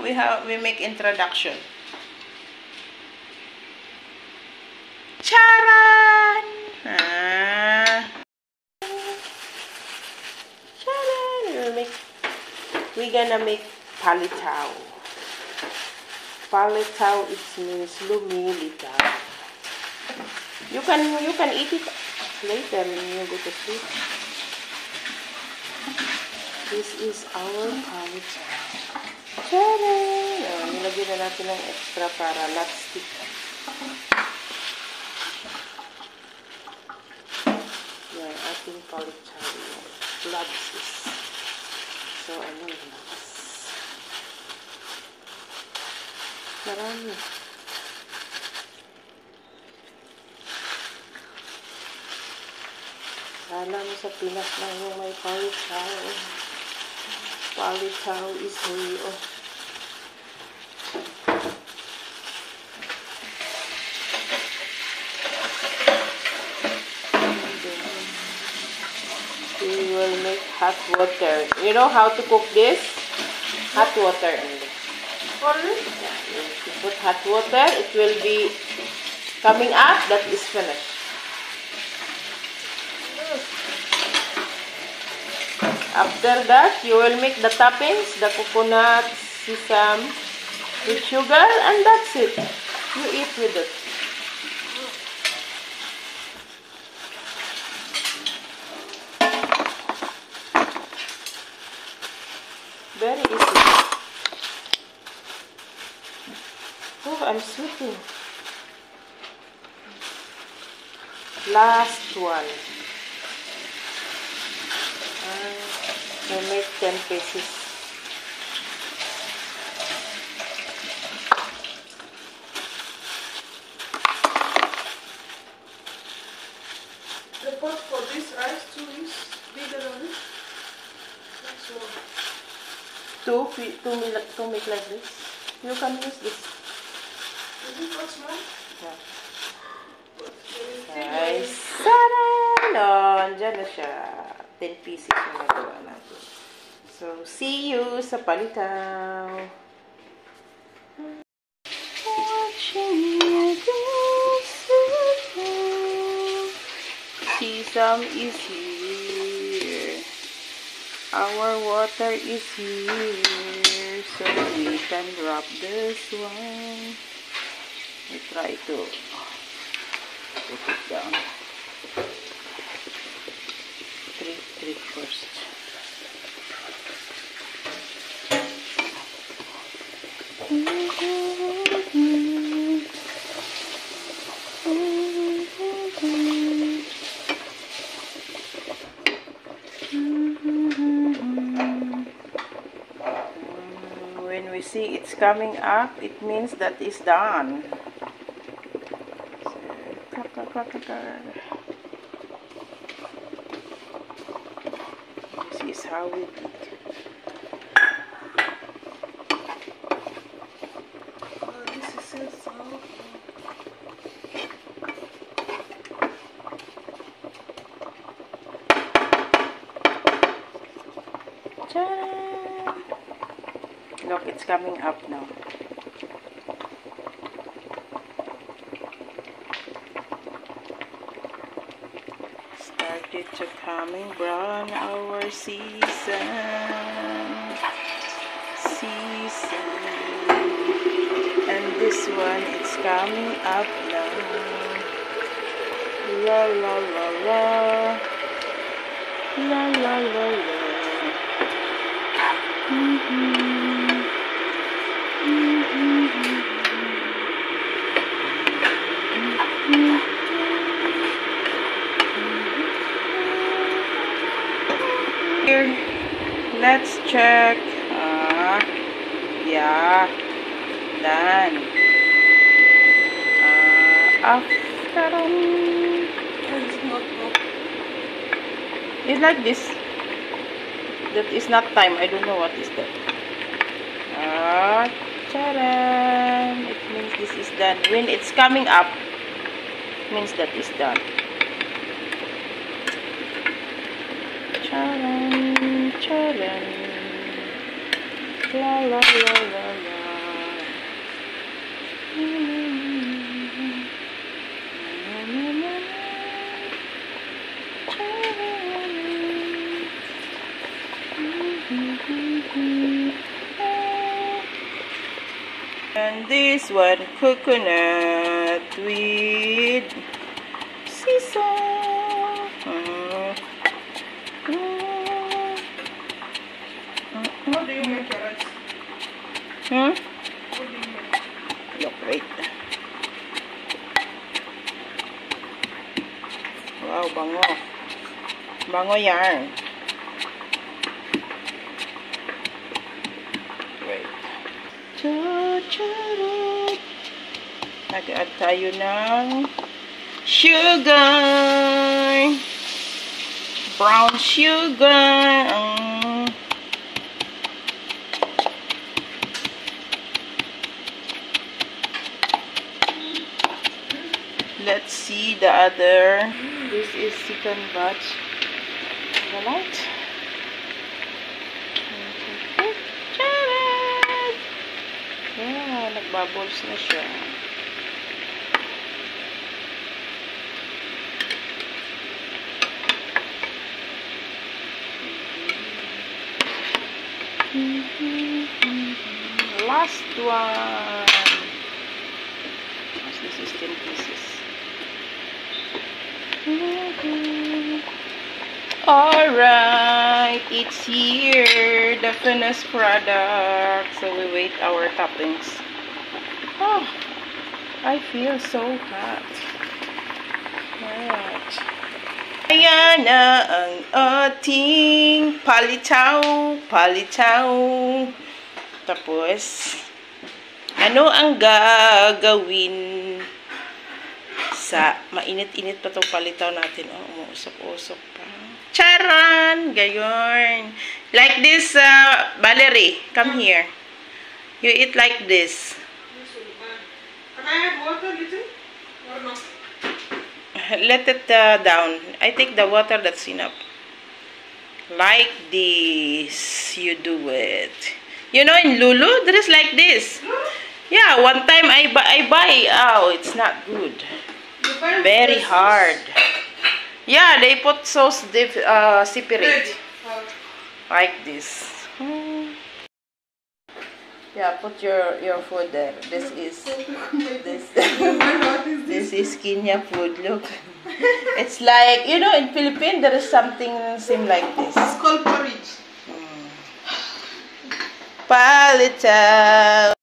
we make introduction. Charan! Charan! We're gonna make palitaw. Palitaw, it means lumilitaw. You can eat it later when you go to sleep. This is our palitaw. Charan! Nilagyan na natin ng extra para not stick. Yan, ating palitaw. Labs is. So, ano yun? Marami. Kala mo sa Pinas lang yung may palitaw. Palitaw is real. We will make hot water. You know how to cook this? Hot water only. If you put hot water, it will be coming up. That is finished. After that, you will make the toppings, the coconut, sesame, with sugar, and that's it. You eat with it. Very easy. Oh, I'm sweating. Last one. We'll make 10 pieces. The pot for this rice too is bigger than this. So to make like this. You can use this. is it not small? Yeah. Guys, saran! Oh, andyan na siya. 10 pieces yung nagawa natin. So, see you sa palitaw. Sesame is here. Our water is here. So, we can drop this one. We try to put it down. Three first. When we see it's coming up, it means that it's done. This is how we do it. This is so small. Look, it's coming up now. Started to coming brown our season. And this one, it's coming up now. La la la la. La la la la. Here, let's check. Yeah, done. After it's like this. That is not time. I don't know what is that. Charan! It means this is done. When it's coming up, means that is done. Charan, charan. La la la la la. And this one, coconut with sea salt. How do you make carrots? Hmm? How do you make? Look, wait. Wow, bango. Bango yarn. Wait. Nag-add tayo ng sugar. Brown sugar. Let's see the other. This is second batch. The light. Yeah, nagbubbles na siya. Last one. This is 10 pieces. Alright, it's here, the finished product. So we wait our toppings. Oh, I feel so hot. Alright. Ayan na ang ating palitaw. Tapos, ano ang gagawin sa mainit-init pa itong palitaw natin? Oh, umuusok-usok pa. Charan! Gayon. Like this, Valerie. Come here. You eat like this. Can I add water little or no? Let it down. I take the water, that's enough. Like this, you do it. You know, in Lulu, there is like this. Yeah, one time I buy. Oh, it's not good. Very hard. Yeah, they put sauce separate. Like this. Yeah, put your food there. This is this is Kenya food. Look, it's like, you know, in Philippines there is something same like this. It's called porridge. Palitaw.